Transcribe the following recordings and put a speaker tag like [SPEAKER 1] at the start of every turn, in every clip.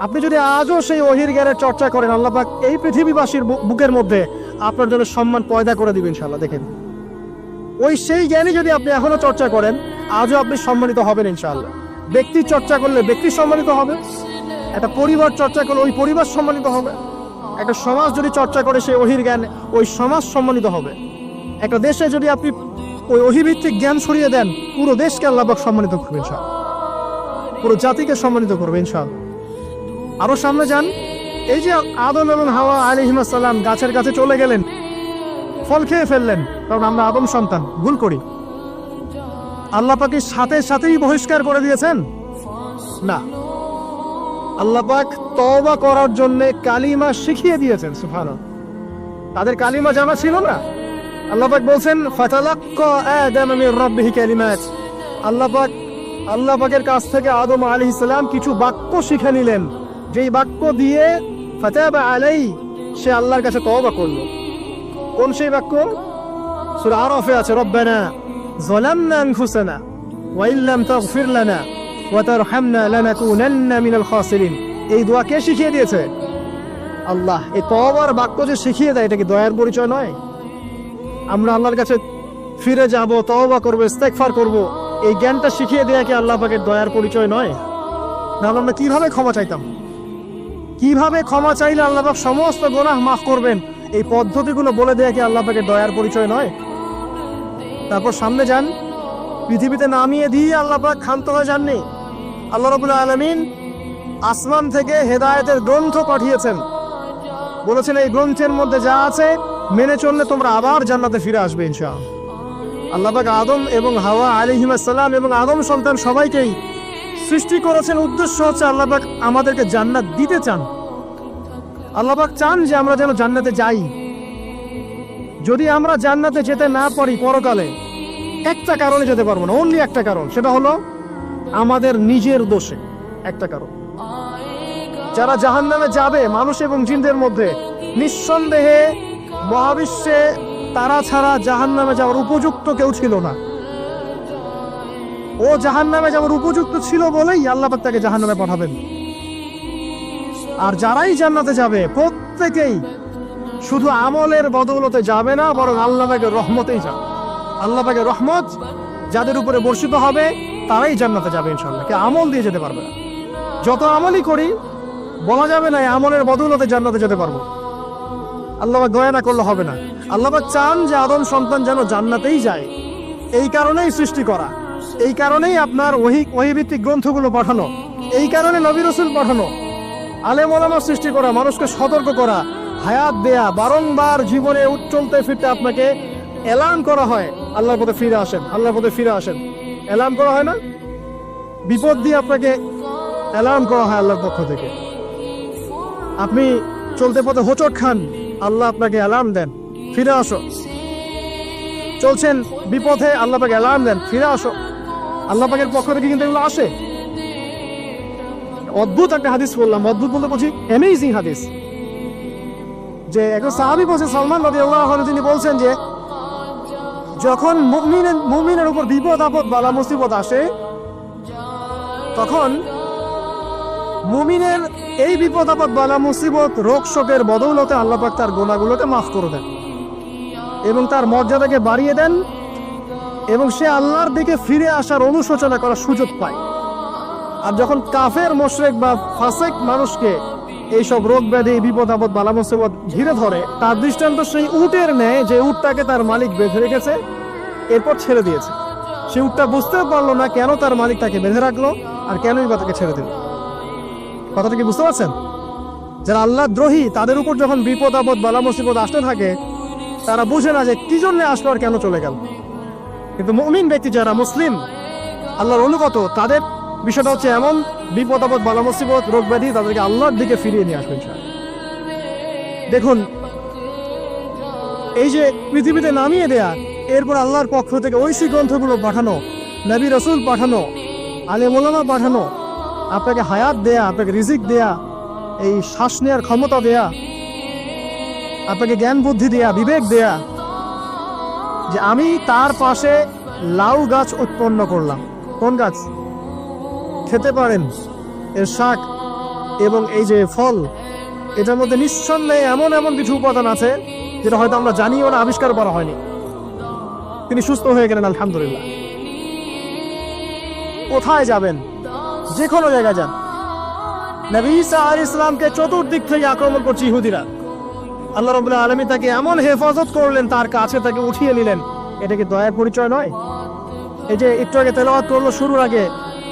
[SPEAKER 1] আপনি যদি আজও সেই ওহির জ্ঞানের চর্চা করেন, আল্লাহ পাক এই পৃথিবীবাসীর বুকের মধ্যে আপনার জন্য সম্মান পয়দা করে দিবেন ইনশাআল্লাহ। দেখেন, ওই সেই জ্ঞানী যদি আপনি এখনো চর্চা করেন, আজও আপনি সম্মানিত হবেন ইনশাআল্লাহ। ব্যক্তি চর্চা করলে ব্যক্তি সম্মানিত হবে, একটা পরিবার চর্চা করলে ওই পরিবার সম্মানিত হবে, একটা সমাজ যদি চর্চা করে সেই ওহির জ্ঞান, ওই সমাজ সম্মানিত হবে। একটা দেশে যদি আপনি ওই ওহিভিত্তিক জ্ঞান ছড়িয়ে দেন, পুরো দেশকে আল্লাহ পাক সম্মানিত করবে ইনশাআল্লাহ, পুরো জাতিকে সম্মানিত করবে ইনশাআল্লাহ। আরো সামনে যান, এই যে আদম এবং হাওয়া আলাইহিস সালাম গাছের কাছে চলে গেলেন, ফল খেয়ে ফেললেন, কারণ আমরা আদম সন্তান, ভুল করি। আল্লাহ পাকের সাথে সাথেই বহিষ্কার করে দিয়েছেন না, আল্লাহ পাক তওবা করার জন্য কালিমা শিখিয়ে দিয়েছেন। সুবহানাল্লাহ, তাদের কালিমা জানা ছিল না। আল্লাহ পাক বলছেন ফাতালাক্কা আদাম মির রাব্বিহি কালিমাত, আল্লাহ পাকের কাছ থেকে আদম আলাইহিস সালাম কিছু বাক্য শিখে নিলেন, যেই বাক্য দিয়ে ফাতাবা আলাই, সে আল্লাহর কাছে তওবা করলো। কোন সেই বাক্য? সূরা আরাফে আছে, রব্বানা যালামনা আনফুসানা ওয়া ইল্লাম তাগফির লানা ওয়া তারহামনা লানাকুনান্না মিনাল খাসিরিন। এই দোয়া কে শিখিয়ে দিয়েছে? আল্লাহ। এই তওবার বাক্য যে শিখিয়ে দেয়, এটা কি দয়ার পরিচয় নয়? আমরা আল্লাহর কাছে ফিরে যাব, তওবা করব, ইস্তেগফার করব, এই জ্ঞানটা শিখিয়ে দেয়া কি আল্লাহ পাকের দয়ার পরিচয় নয়? তাহলে আমরা কিভাবে ক্ষমা চাইতাম? কিভাবে ক্ষমা চাইলে আল্লাহ পাক সমস্ত গুনাহ মাফ করবেন, এই পদ্ধতিগুলো বলে দেয়া কি আল্লাহ পাকের দয়ার পরিচয় নয়? তারপর সামনে যান, পৃথিবীতে নামিয়ে দিয়ে আল্লাহ পাক ক্ষান্ত হয়ে যাননি। আল্লাহ রাব্বুল আলামিন আসমান থেকে হেদায়েতের গ্রন্থ পাঠিয়েছেন, বলেছেন এই গ্রন্থের মধ্যে যা আছে মেনে চললে তোমরা আবার জান্নাতে ফিরে আসবে ইনশাআল্লাহ। আল্লাহ পাক আদম এবং হাওয়া আলাইহিস সালাম এবং আদম সন্তান সবাইকেই সৃষ্টি করেছেন, উদ্দেশ্য হচ্ছে আল্লাহ পাক আমাদেরকে জান্নাত দিতে চান। আল্লাহ পাক চান যে আমরা যেন জান্নাতে যাই। যদি আমরা জান্নাতে যেতে না পারি পরকালে, একটা কারণে যেতে পারবো না, অনলি একটা কারণ, সেটা হলো আমাদের নিজের দোষে। একটা কারণ, যারা জাহান্নামে যাবে মানুষ এবং জিনদের মধ্যে, নিঃসন্দেহে মহাবিশ্বে তারা ছাড়া জাহান্নামে যাওয়ার উপযুক্ত কেউ ছিল না। ও জাহান্নামে যাওয়ার উপযুক্ত ছিল বলেই আল্লাহ পাক তাকে জাহান্নামে পাঠাবেন। আর যারাই জান্নাতে যাবে প্রত্যেকেই শুধু আমলের বদৌলতে যাবে না, বরং আল্লাহ পাকের রহমতেই যাবে। আল্লাহ পাকের রহমত যাদের উপরে বর্ষিত হবে তারাই জান্নাতে যাবে ইনশাআল্লাহ। কে আমল দিয়ে যেতে পারবে না। যত আমলই করি বলা যাবে না এই আমলের বদৌলতে জান্নাতে যেতে পারবো। আল্লাহ পাক দয়া না করলে হবে না। আল্লাহ পাক চান যে আদম সন্তান যেন জান্নাতেই যায়। এই কারণেই সৃষ্টি করা, এই কারণেই আপনার ওহীভিত্তিক গ্রন্থগুলো পাঠানো, এই কারণে নবী রাসূল পাঠানো, আলেম ওলামা সৃষ্টি করা, মানুষকে সতর্ক করা, হায়াত দেয়া, বারংবার জীবনে চলতে ফিরতে আপনাকে এলান করা হয় আল্লাহর পথে ফিরে আসেন, আল্লাহর পথে ফিরে আসেন। এলান করা হয় না? বিপদ দিয়ে আপনাকে এলান করা হয় আল্লাহর পক্ষ থেকে। আপনি চলতে পথে হোঁচট খান, আল্লাহ আপনাকে অ্যালার্ম দেন, ফিরে আসো। চলছেন বিপথে, আল্লাহ পাক অ্যালার্ম দেন, ফিরে আসো। আল্লাহ পাকের পক্ষ থেকে কিন্তু এগুলো আসে। অদ্ভুত একটা হাদিস বললাম, অদ্ভুত বলতে বলছি অ্যামেজিং হাদিস, যে একজন সাহাবী বলছেন, সালমান রাদিয়াল্লাহু আনহু, তিনি বলছেন যে যখন মুমিনের উপর বিপদ আপদ বালা মুসিবত আসে, তখন মুমিনের এই বিপদ আপদ বালা মুসিবত রোগ শোকের বদৌলতে আল্লাহ পাক তার গুনাহগুলোকে মাফ করে দেন এবং তার মর্যাদাকে বাড়িয়ে দেন, এবং সে আল্লাহর দিকে ফিরে আসার অনুশোচনা করার সুযোগ পায়। আর যখন কাফের মুশরিক বা ফাসিক মানুষকে এইসব রোগ ব্যাধি, বিপদ আপদ বালা মুসিবত ঘিরে ধরে, তার দৃষ্টান্ত সেই উটের ন্যায়, যে উটটাকে তার মালিক বেঁধে রেখেছে, এরপর ছেড়ে দিয়েছে। সে উটটা বুঝতে পারলো না কেন তার মালিক তাকে বেঁধে রাখলো আর কেনই বা তাকে ছেড়ে দিল। কথাটা কি বুঝতে পারছেন? যারা আল্লাহ দ্রোহী, তাদের উপর যখন বিপদ আপদ বালা মুসিবত আসতে থাকে, তারা বুঝে না যে কি জন্য আসলো আর কেন চলে গেল। কিন্তু মুমিন ব্যক্তি যারা মুসলিম, আল্লাহর অনুগত, তাদের বিষয়টা হচ্ছে এমন, বিপদ আপদ বালা মুসিবত রোগ ব্যাধি তাদেরকে আল্লাহর দিকে ফিরিয়ে নিয়ে আসবেন। দেখুন, এই যে পৃথিবীতে নামিয়ে দেয়া, এরপর আল্লাহর পক্ষ থেকে ঐশী গ্রন্থগুলো পাঠানো, নবী রাসূল পাঠানো, আলেম ওলামা পাঠানো, আপনাকে হায়াত দেয়া, আপনাকে রিজিক দেয়া, এই শ্বাস নেওয়ার ক্ষমতা দেয়া, আপনাকে জ্ঞান বুদ্ধি দেয়া, বিবেক দেয়া, যে আমি তার পাশে লাউ গাছ উৎপন্ন করলাম। কোন গাছ? খেতে পারেন, এর শাক এবং এই যে ফল, এটার মধ্যে নিঃসন্দেহে এমন এমন কিছু উপাদান আছে যেটা হয়তো আমরা জানিও না, আবিষ্কার করা হয়নি। তিনি সুস্থ হয়ে গেলেন আলহামদুলিল্লাহ। কোথায় যাবেন? যে কোনো জায়গায় যান। নবী ঈসা আলাইহিস সালামকে চতুর্দিক থেকে আক্রমণ করছে ইহুদিরা। আল্লাহ রাব্বুল আলামিন তাকে এমন হেফাজত করলেন, তার কাছে তাকে উঠিয়ে নিলেন। এটা কি দয়ার পরিচয় নয়? এই যে একটু আগে তেলাওয়াত করলো শুরুর আগে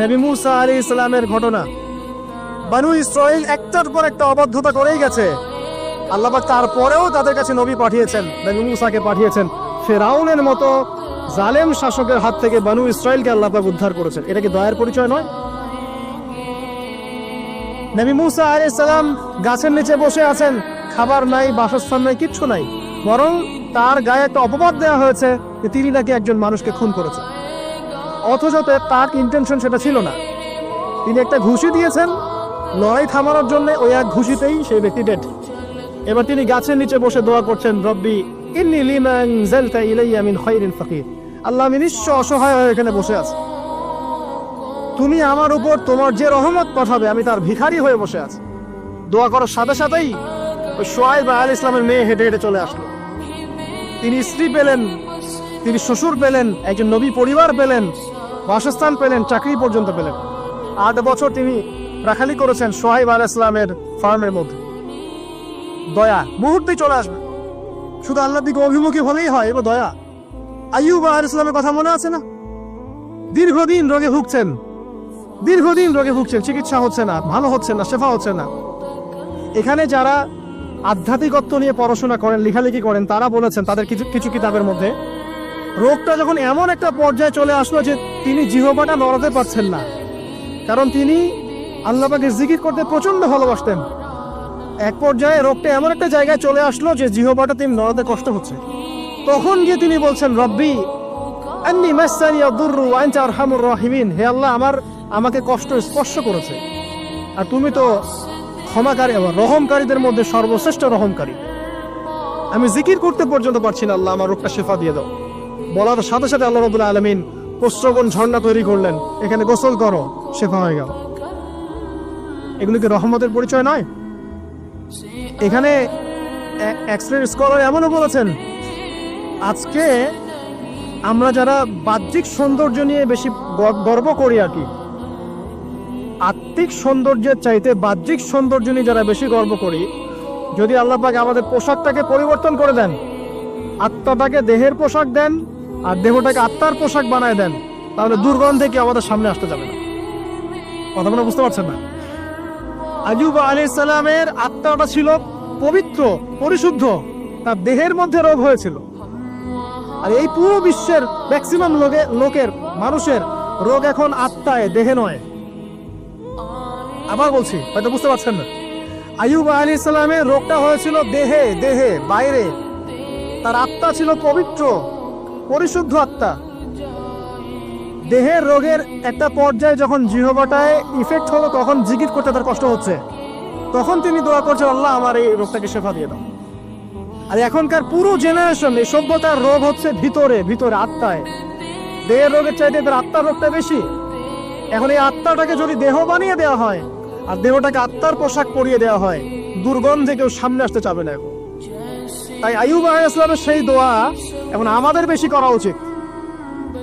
[SPEAKER 1] নবী মুসা আলাইহিস সালামের ঘটনা। বানু ইসরাইল একটার পর একটা অবাধ্যতা করেই গেছে। আল্লাহ পাক তারপরেও তাদের কাছে নবী পাঠিয়েছেন, নবী মুসাকে পাঠিয়েছেন। ফেরাউনের মতো জালেম শাসকের হাত থেকে বানু ইসরাইলকে আল্লাহ পাক উদ্ধার করেছেন। এটা কি দয়ার পরিচয় নয়? নবী মুসা আলাইহিস সালাম গাছের নিচে বসে আছেন, খাবার নাই, বাসস্থান নাই, কিচ্ছু নাই, বরং তার গায়ে একটা অপবাদ দেওয়া হয়েছে যে তিনি নাকি একজন মানুষকে খুন করেছেন। অথচ তার ইন্টেনশন সেটা ছিল না। তিনি একটা ঘুষি দিয়েছেন লড়াই থামানোর জন্য, ওই এক ঘুষিতেই সেই ব্যক্তি ডেড। এবার তিনি গাছের নিচে বসে দোয়া করছেন, রব্বি ইন্নী লিমা আনজালতা ইলাইয়া মিন খায়রিন ফাকির। আল্লাহ, আমি নিঃস্ব অসহায় হয়ে এখানে বসে আছি, তুমি আমার উপর তোমার যে রহমত পাঠাবে আমি তার ভিখারি হয়ে বসে আছি। দোয়া করার সাথে সাথেই ওই শুআয়ব আলাইহিস সালামের মেয়ে হেঁটে হেঁটে চলে আসলো। তিনি স্ত্রী পেলেন, তিনি শ্বশুর পেলেন, একজন নবী পরিবার পেলেন, বাসস্থান পেলেন, চাকরি পর্যন্ত পেলেন। 8 বছর তিনি রাখালি করেছেন শুআয়ব আলাইহিস সালামের ফার্মের মধ্যে। দয়া মুহূর্তেই চলে আসবে, শুধু আল্লাহর দিকে অভিমুখী হলেই হয়। এবার দয়া। আইয়ুব আলাইহিস সালামের কথা মনে আছে না? দীর্ঘদিন রোগে ভুগছেন, চিকিৎসা হচ্ছে না, ভালো হচ্ছে না, শেফা হচ্ছে না। এখানে যারা আধ্যাত্মিকত্ব নিয়ে পড়াশোনা করেন, লেখালেখি করেন, তারা বলেছেন তাদের কিছু কিতাবের মধ্যে, রোগটা যখন এমন একটা পর্যায়ে চলে আসলো যে তিনি জিহ্বাটা নড়াতে পারছেন না, কারণ তিনি আল্লাহ পাকের জিকির করতে প্রচন্ড ভালোবাসতেন। এক পর্যায়ে রোগটা এমন একটা জায়গায় চলে আসলো যে জিহ্বাটা তিনি নড়াতে কষ্ট হচ্ছে। তখন গিয়ে তিনি বলছেন, রব্বি আন্নী মাসসানি আদ-দুররু ওয়া আনতা আরহামুর রাহিমিন। হে আল্লাহ, আমাকে কষ্ট স্পর্শ করেছে, আর তুমি তো ক্ষমাকারী, রহমকারীদের মধ্যে সর্বশ্রেষ্ঠ রহমকারী। আমি জিকির করতে পর্যন্ত পারছি না, আল্লাহ আমার রোগটা শেফা দিয়ে দাও। বলার সাথে সাথে আল্লাহ রাব্বুল আলামিন প্রস্রবণ ঝর্ণা তৈরি করলেন, এখানে গোসল করো, শেফা হয়ে গেল। এগুলো কি রহমতের পরিচয় নয়? এখানে এক্সরের স্কলার এমনও বলেছেন, আজকে আমরা যারা বাহ্যিক সৌন্দর্য নিয়ে বেশি গর্ব করি আর কি, আত্মিক সৌন্দর্যের চাইতে বাহ্যিক সৌন্দর্য নিয়ে যারা বেশি গর্ব করি, যদি আল্লাহ পাক আমাদের পোশাকটাকে পরিবর্তন করে দেন, আত্মাটাকে দেহের পোশাক দেন আর দেহটাকে আত্মার পোশাক বানায় দেন, তাহলে দুর্গন্ধে কি আমাদের সামনে আসতে যাবে না। কথা মনে বুঝতে পারছেন না? আইয়ুব আলাইহিস সালামের আত্মাটা ছিল পবিত্র, পরিশুদ্ধ, তার দেহের মধ্যে রোগ হয়েছিল। আর এই পুরো বিশ্বের ম্যাক্সিমাম লোকের মানুষের রোগ এখন আত্মায়, দেহে নয়। আবার বলছি, হয়তো বুঝতে পারছেন না। আইয়ুব আলাইহিস সালামের রোগটা হয়েছিল দেহে, বাইরে। তার আত্মা ছিল পবিত্র, পরিশুদ্ধ আত্মা। দেহের রোগের একটা পর্যায়ে যখন জিহ্বাটায় ইফেক্ট হলো, তখন জিকির করতে তার কষ্ট হচ্ছে, তখন তিনি দোয়া করছেন, আল্লাহ আমার এই রোগটাকে শেফা দিয়ে দাও। আর এখনকার পুরো জেনারেশন, এই সভ্যতার রোগ হচ্ছে ভিতরে, আত্মায়। দেহের রোগের চাইতে তার আত্মার রোগটা বেশি। এখন এই আত্মাটাকে যদি দেহ বানিয়ে দেওয়া হয় আর দেহটাকে আত্মার পোশাক পরিয়ে দেওয়া হয়, দুর্গন্ধে কেউ সামনে আসতে চাবে না এখন। তাই আইয়ুব আলাইহিস সালামের সেই দোয়া এখন আমাদের বেশি করা উচিত।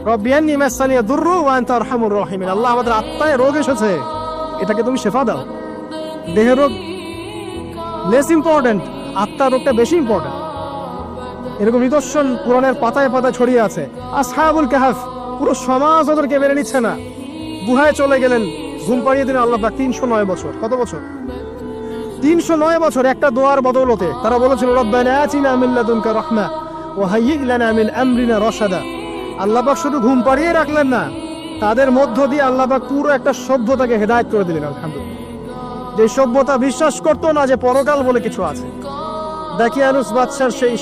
[SPEAKER 1] রব্বি আন্নী মাসসানি আদ-দুররু ওয়া আনতা আরহামুর রাহিমিন। আল্লাহ, আমাদের আত্মায় রোগ এসেছে, এটাকে তুমি শেফা দাও। দেহের রোগ লেস ইম্পর্টেন্ট, আত্মার রোগটা বেশি ইম্পর্টেন্ট। এরকম নিদর্শন কোরআনের পাতায় পাতায় ছড়িয়ে আছে। আসহাবুল কাহফ, পুরো সমাজ ওদেরকে মেনে নিচ্ছে না, গুহায় চলে গেলেন, ঘুম পাড়িয়ে দিলেন আল্লাহ পাক। 309 বছর। কত বছর? 309 বছর একটা দোয়ার বদৌলতে। তারা বলেছিল, রব্বানা আতিনা মিন লাদুনকা রাহমা ওয়া হাইয়্যি লানা মিন আমরিনা রাশাদা। আল্লাহ পাক শুধু ঘুম পাড়িয়ে রাখলেন না, তাদের মধ্য দিয়ে আল্লাহ পাক পুরো একটা সভ্যতাকে হেদায়েত করে দিলেন। আলহামদুলিল্লাহ। যে সভ্যতা বিশ্বাস করতো না যে পরকাল বলে কিছু আছে, দাকিয়ানুস বাদশার সেই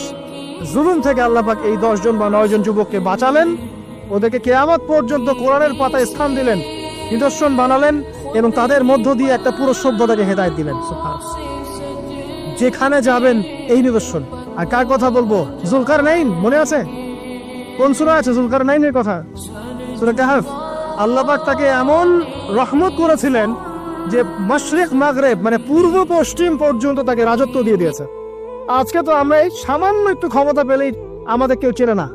[SPEAKER 1] জুলুম থেকে আল্লাহ পাক এই 10 জন বা 9 জন যুবককে বাঁচালেন, ওদেরকে কিয়ামত পর্যন্ত কোরআনের পাতায় স্থান দিলেন, নিদর্শন বানালেন, এবং তাদের মধ্য দিয়ে একটা পুরো সভ্যতাকে হেদায়েত দিলেন। সুবহানাল্লাহ। যেখানে যাবেন এই নিদর্শন। আর কার কথা বলবো? যুলকারনাইন, মনে আছে? কোন সূরা আছে যুলকারনাইনের কথা? সূরা কাহফ। আল্লাহ পাক তাকে এমন রহমত করেছিলেন যে মাশরিক মাগরেব মানে পূর্ব পশ্চিম পর্যন্ত তাকে রাজত্ব দিয়ে দিয়েছে। আজকে তো আমরা এই সামান্য একটু ক্ষমতা পেলেই আমাদের কেউ চেনে না।